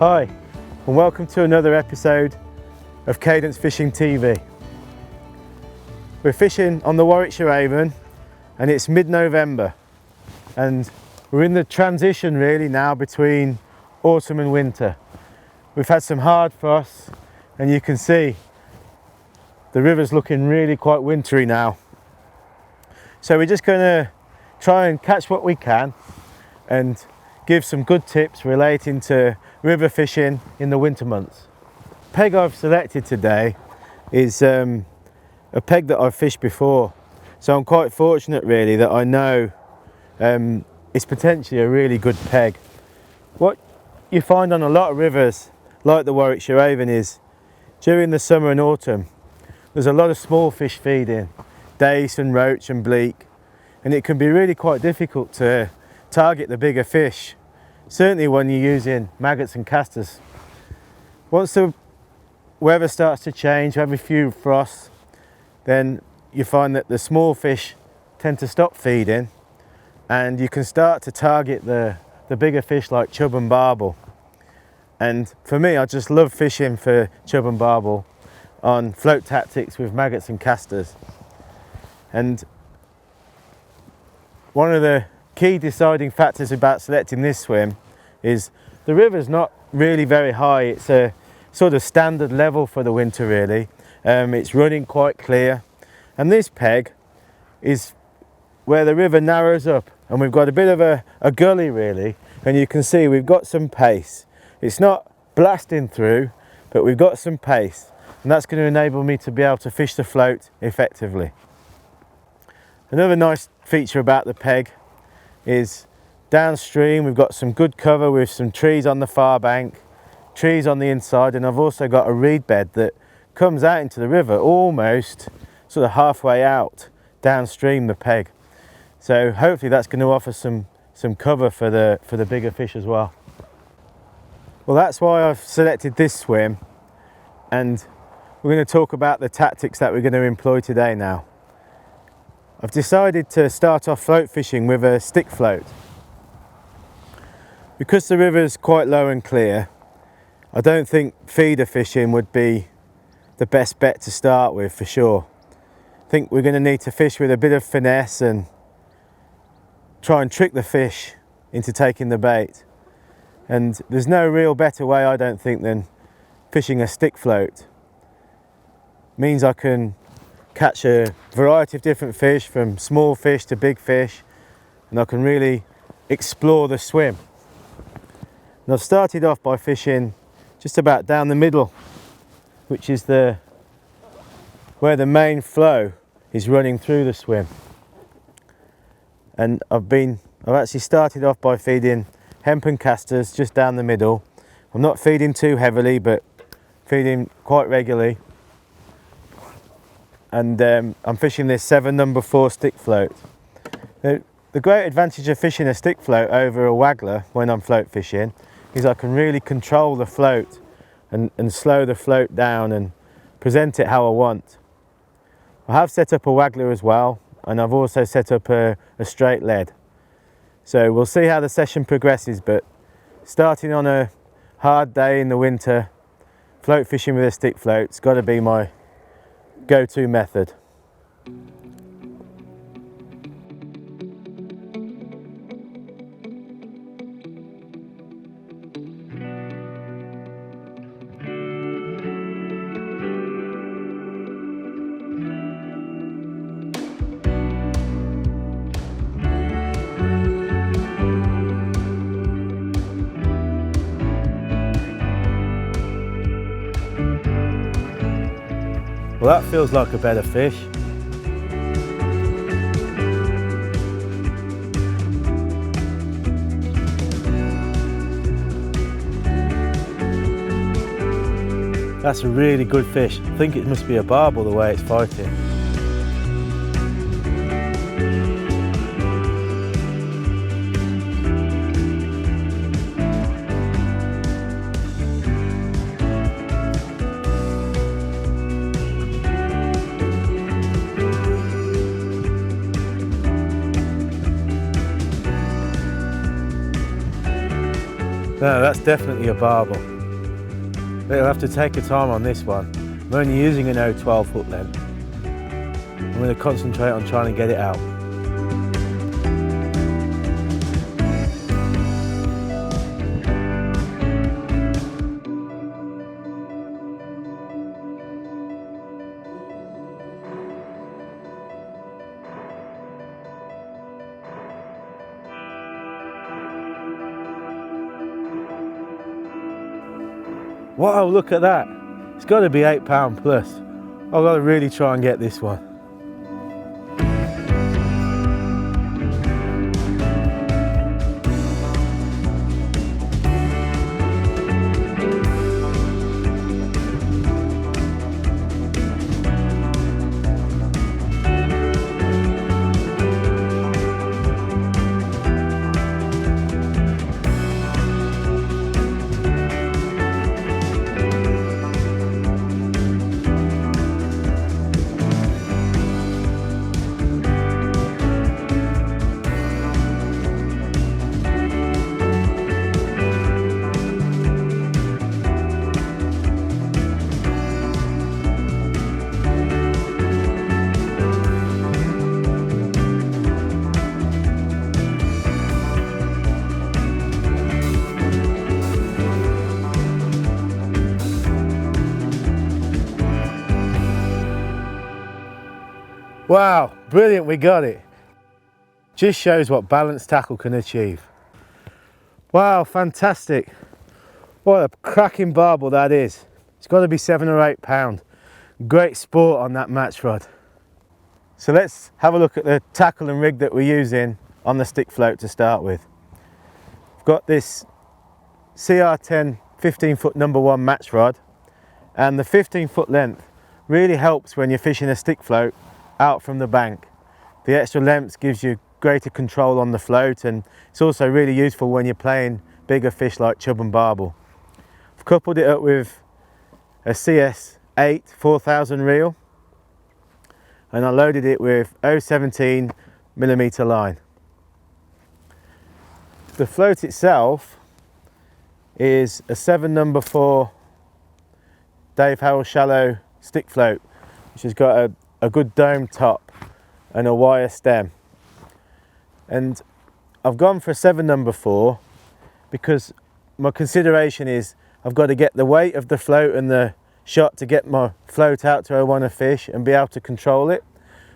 Hi, and welcome to another episode of Cadence Fishing TV. We're fishing on the Warwickshire Avon and it's mid-November and we're in the transition really now between autumn and winter. We've had some hard frosts and you can see the river's looking really quite wintry now. So we're just going to try and catch what we can and give some good tips relating to river fishing in the winter months. The peg I've selected today is a peg that I've fished before, so I'm quite fortunate really that I know it's potentially a really good peg. What you find on a lot of rivers like the Warwickshire Avon is during the summer and autumn there's a lot of small fish feeding, dace and roach and bleak, and it can be really quite difficult to target the bigger fish, certainly when you're using maggots and casters. Once the weather starts to change, have a few frosts, then you find that the small fish tend to stop feeding and you can start to target the bigger fish like chub and barbel. And for me, I just love fishing for chub and barbel on float tactics with maggots and casters. And one of the key deciding factors about selecting this swim is the river's not really very high. It's a sort of standard level for the winter really. It's running quite clear, and this peg is where the river narrows up and we've got a bit of a gully really, and you can see we've got some pace. It's not blasting through, but we've got some pace, and that's going to enable me to be able to fish the float effectively. Another nice feature about the peg is downstream we've got some good cover with some trees on the far bank, trees on the inside, and I've also got a reed bed that comes out into the river almost sort of halfway out downstream the peg. So hopefully that's going to offer some cover for the bigger fish as well. Well, that's why I've selected this swim, and we're going to talk about the tactics that we're going to employ today now. I've decided to start off float fishing with a stick float. Because the river is quite low and clear, I don't think feeder fishing would be the best bet to start with for sure. I think we're going to need to fish with a bit of finesse and try and trick the fish into taking the bait. And there's no real better way, I don't think, than fishing a stick float. It means I can catch a variety of different fish, from small fish to big fish, and I can really explore the swim. And I've started off by fishing just about down the middle, which is where the main flow is running through the swim. And I've actually started off by feeding hempen casters just down the middle. I'm not feeding too heavily, but feeding quite regularly. And I'm fishing this 7 number 4 stick float. The great advantage of fishing a stick float over a waggler when I'm float fishing is I can really control the float and slow the float down and present it how I want. I have set up a waggler as well, and I've also set up a straight lead. So we'll see how the session progresses, but starting on a hard day in the winter, float fishing with a stick float's got to be my go-to method. Well, that feels like a better fish. That's a really good fish. I think it must be a barbel the way it's fighting. No, that's definitely a barbel. but you'll have to take your time on this one. I'm only using an 012 hook length. I'm going to concentrate on trying to get it out. Wow, look at that. It's got to be £8 plus. I've got to really try and get this one. Wow, brilliant, we got it. Just shows what balanced tackle can achieve. Wow, fantastic. What a cracking barbel that is. It's got to be £7 or £8. Great sport on that match rod. So let's have a look at the tackle and rig that we're using on the stick float to start with. I've got this CR10 15-foot #1 match rod, and the 15-foot length really helps when you're fishing a stick float out from the bank. The extra length gives you greater control on the float, and it's also really useful when you're playing bigger fish like chub and barbel. I've coupled it up with a CS8 4000 reel, and I loaded it with 0.17mm line. The float itself is a 7 #4 Dave Harrell shallow stick float, which has got a good dome top and a wire stem. And I've gone for a 7 #4 because my consideration is I've got to get the weight of the float and the shot to get my float out to where I want to fish and be able to control it,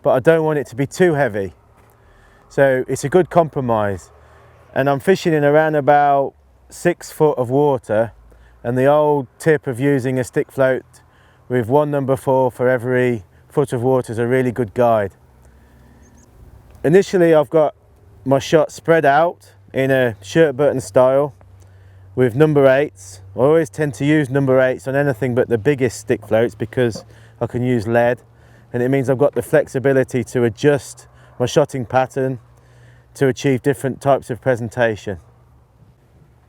but I don't want it to be too heavy. So it's a good compromise. And I'm fishing in around about 6 foot of water, and the old tip of using a stick float with 1 #4 for every foot of water is a really good guide. Initially I've got my shot spread out in a shirt button style with #8s. I always tend to use #8s on anything but the biggest stick floats because I can use lead, and it means I've got the flexibility to adjust my shotting pattern to achieve different types of presentation.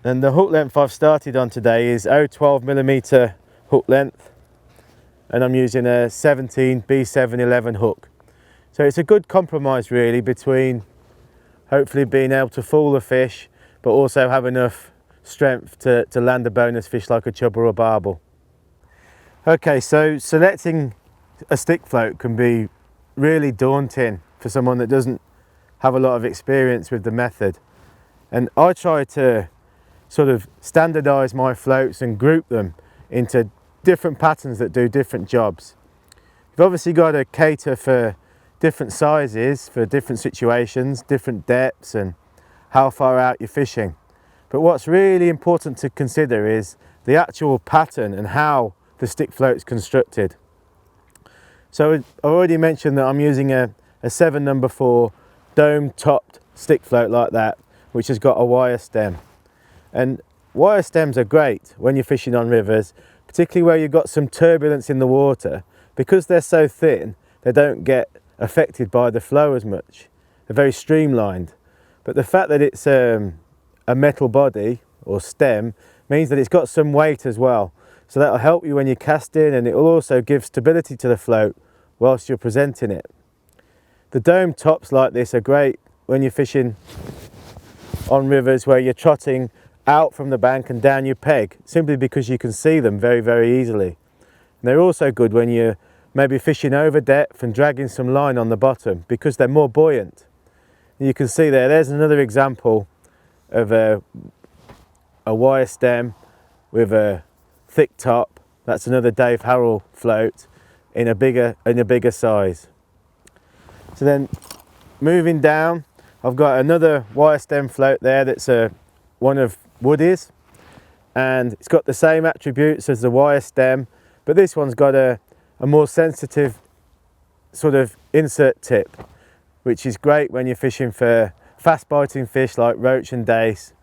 And the hook length I've started on today is 0.12mm hook length, and I'm using a 17 B711 hook. So it's a good compromise really between hopefully being able to fool the fish but also have enough strength to land a bonus fish like a chub or a barbel. Okay, so selecting a stick float can be really daunting for someone that doesn't have a lot of experience with the method. And I try to sort of standardize my floats and group them into different patterns that do different jobs. You've obviously got to cater for different sizes, for different situations, different depths, and how far out you're fishing. But what's really important to consider is the actual pattern and how the stick float's constructed. So I already mentioned that I'm using a 7 #4 dome topped stick float like that, which has got a wire stem. And wire stems are great when you're fishing on rivers, particularly where you've got some turbulence in the water. Because they're so thin, they don't get affected by the flow as much. They're very streamlined. But the fact that it's a metal body or stem means that it's got some weight as well. So that'll help you when you're casting, and it will also give stability to the float whilst you're presenting it. The dome tops like this are great when you're fishing on rivers where you're trotting out from the bank and down your peg, simply because you can see them very, very easily. And they're also good when you're maybe fishing over depth and dragging some line on the bottom, because they're more buoyant. And you can see there's another example of a wire stem with a thick top. That's another Dave Harrell float in a bigger size. So then moving down, I've got another wire stem float there that's one of Woody's, and it's got the same attributes as the wire stem, but this one's got a more sensitive sort of insert tip, which is great when you're fishing for fast biting fish like roach and dace,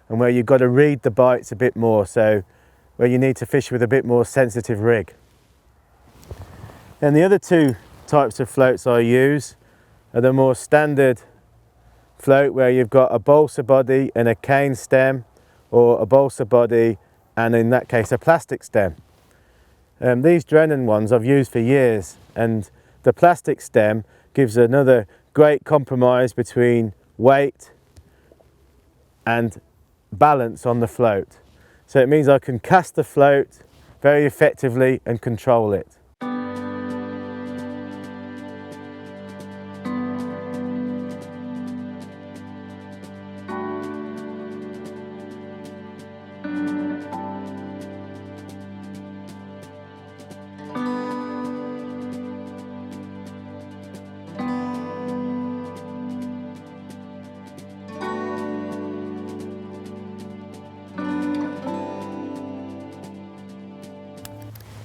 and where you've got to read the bites a bit more, so where you need to fish with a bit more sensitive rig. And the other two types of floats I use are the more standard float, where you've got a balsa body and a cane stem, or a balsa body and in that case a plastic stem. These Drennan ones I've used for years, and the plastic stem gives another great compromise between weight and balance on the float. So it means I can cast the float very effectively and control it.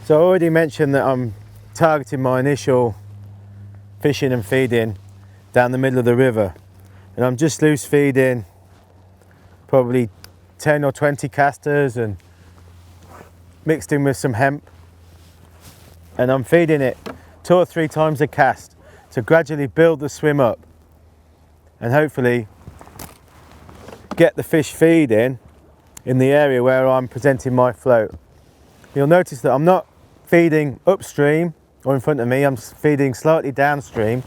So I already mentioned that I'm targeting my initial fishing and feeding down the middle of the river, and I'm just loose feeding probably 10 or 20 casters and mixed in with some hemp, and I'm feeding it 2 or 3 times a cast to gradually build the swim up and hopefully get the fish feeding in the area where I'm presenting my float. You'll notice that I'm not feeding upstream or in front of me, I'm feeding slightly downstream,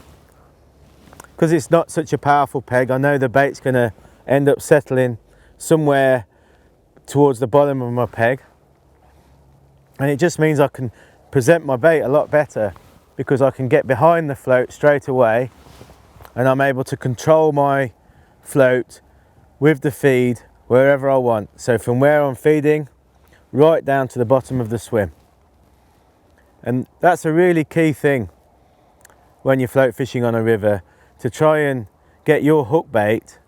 because it's not such a powerful peg. I know the bait's going to end up settling somewhere towards the bottom of my peg, and it just means I can present my bait a lot better, because I can get behind the float straight away and I'm able to control my float with the feed wherever I want. So from where I'm feeding right down to the bottom of the swim. And that's a really key thing when you're float fishing on a river, to try and get your hook bait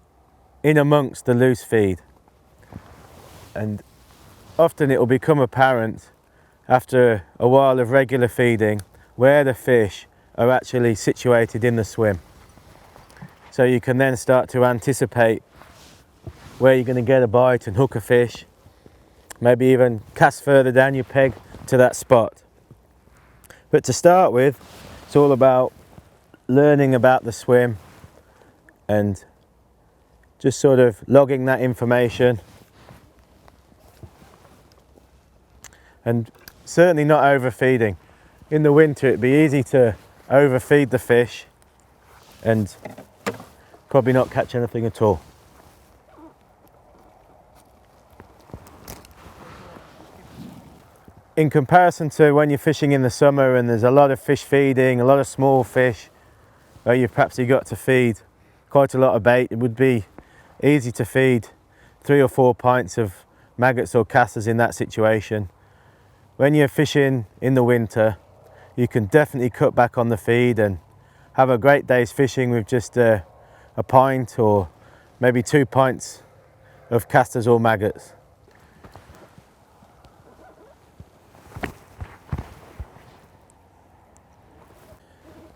in amongst the loose feed. And often it will become apparent after a while of regular feeding where the fish are actually situated in the swim. So you can then start to anticipate where you're going to get a bite and hook a fish, maybe even cast further down your peg to that spot. But to start with, it's all about learning about the swim and just sort of logging that information, and certainly not overfeeding. In the winter it'd be easy to overfeed the fish and probably not catch anything at all. In comparison to when you're fishing in the summer and there's a lot of fish feeding, a lot of small fish, where you've got to feed quite a lot of bait, it would be easy to feed 3 or 4 pints of maggots or casters in that situation. When you're fishing in the winter, you can definitely cut back on the feed and have a great day's fishing with just a pint or maybe 2 pints of casters or maggots.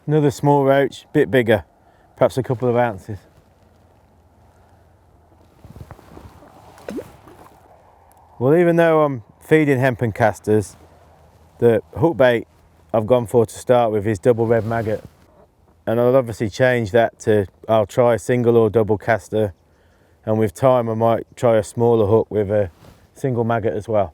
Another small roach, bit bigger, perhaps a couple of ounces. Well, even though I'm feeding hempen casters, the hook bait I've gone for to start with is double red maggot, and I'll obviously change that to, I'll try a single or double caster, and with time I might try a smaller hook with a single maggot as well.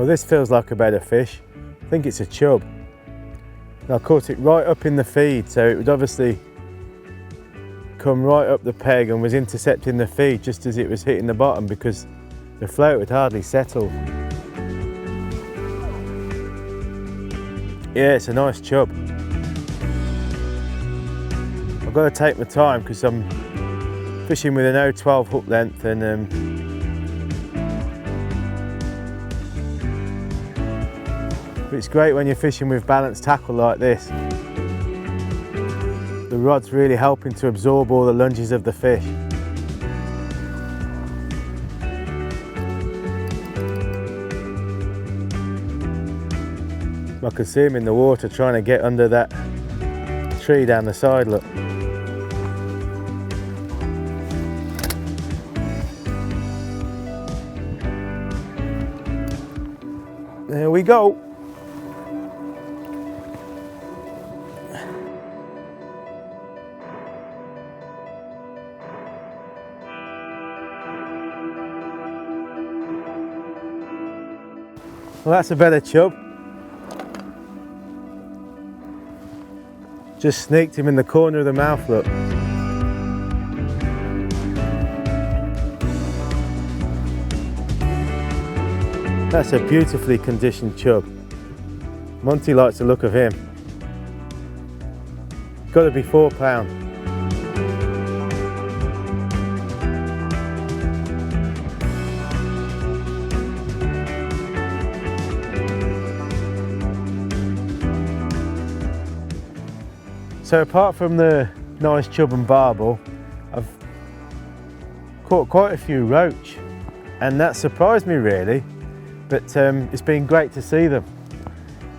this feels like a better fish. I think it's a chub. And I caught it right up in the feed, so it would obviously come right up the peg and was intercepting the feed just as it was hitting the bottom, because the float had hardly settled. Yeah, it's a nice chub. I've got to take my time because I'm fishing with an 012 hook length, and it's great when you're fishing with balanced tackle like this. The rod's really helping to absorb all the lunges of the fish. I can see him in the water trying to get under that tree down the side, look. There we go. Well, that's a better chub. Just sneaked him in the corner of the mouth, look. That's a beautifully conditioned chub. Monty likes the look of him. Got to be 4 pound. So apart from the nice chub and barbel, I've caught quite a few roach, and that surprised me really, but it's been great to see them.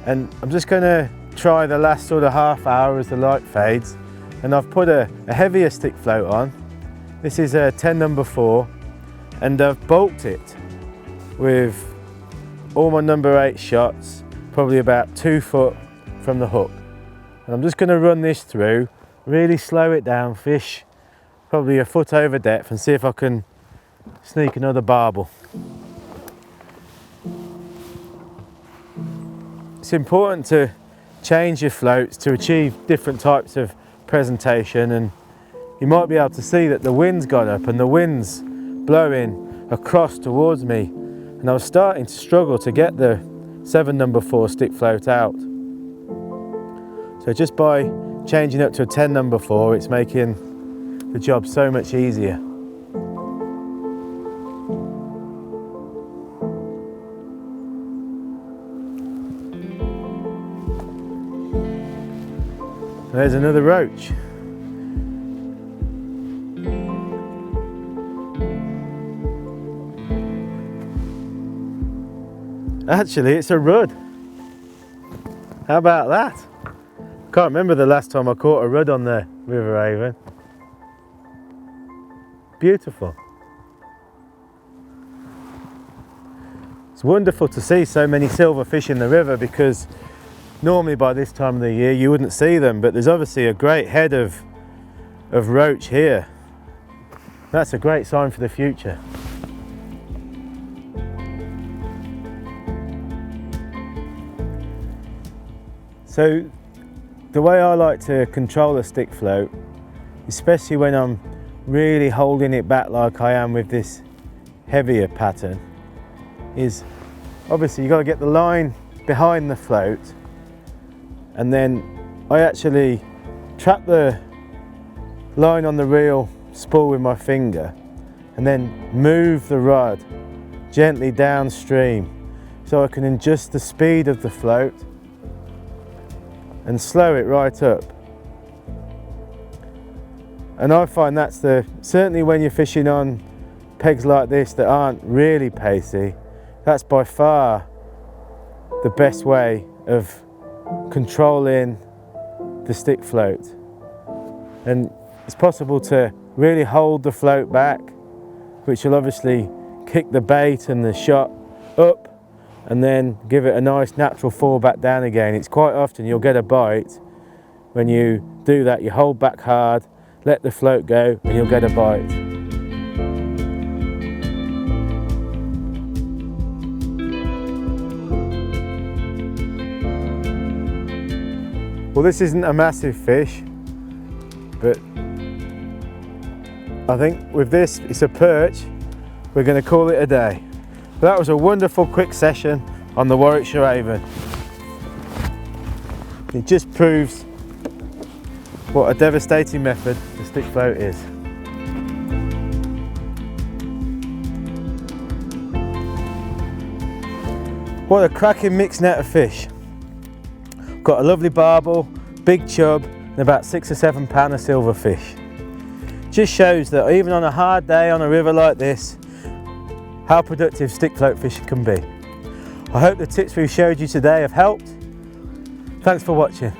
And I'm just going to try the last sort of half hour as the light fades, and I've put a heavier stick float on. This is a 10 number 4, and I've bulked it with all my number 8 shots, probably about 2 foot from the hook. And I'm just going to run this through, really slow it down, fish probably a foot over depth, and see if I can sneak another barbel. It's important to change your floats to achieve different types of presentation, and you might be able to see that the wind's got up and the wind's blowing across towards me, and I was starting to struggle to get the 7 number 4 stick float out. So just by changing up to a 10 number 4, it's making the job so much easier. There's another roach. Actually, it's a rudd. How about that? Can't remember the last time I caught a rudd on the River Avon. Beautiful. It's wonderful to see so many silverfish in the river, because normally by this time of the year you wouldn't see them, but there's obviously a great head of roach here. That's a great sign for the future. So the way I like to control a stick float, especially when I'm really holding it back like I am with this heavier pattern, is obviously you've got to get the line behind the float, and then I actually trap the line on the reel spool with my finger and then move the rod gently downstream so I can adjust the speed of the float and slow it right up. And I find that's certainly when you're fishing on pegs like this that aren't really pacey, that's by far the best way of controlling the stick float. And it's possible to really hold the float back, which will obviously kick the bait and the shot up, and then give it a nice natural fall back down again. It's quite often you'll get a bite when you do that. You hold back hard, let the float go, and you'll get a bite. Well, this isn't a massive fish, but I think with this, it's a perch. We're going to call it a day. But that was a wonderful quick session on the Warwickshire Avon. It just proves what a devastating method the stick float is. What a cracking mixed net of fish. Got a lovely barbel, big chub, and about 6 or 7 pound of silverfish. Just shows that even on a hard day on a river like this, how productive stick float fishing can be. I hope the tips we've showed you today have helped. Thanks for watching.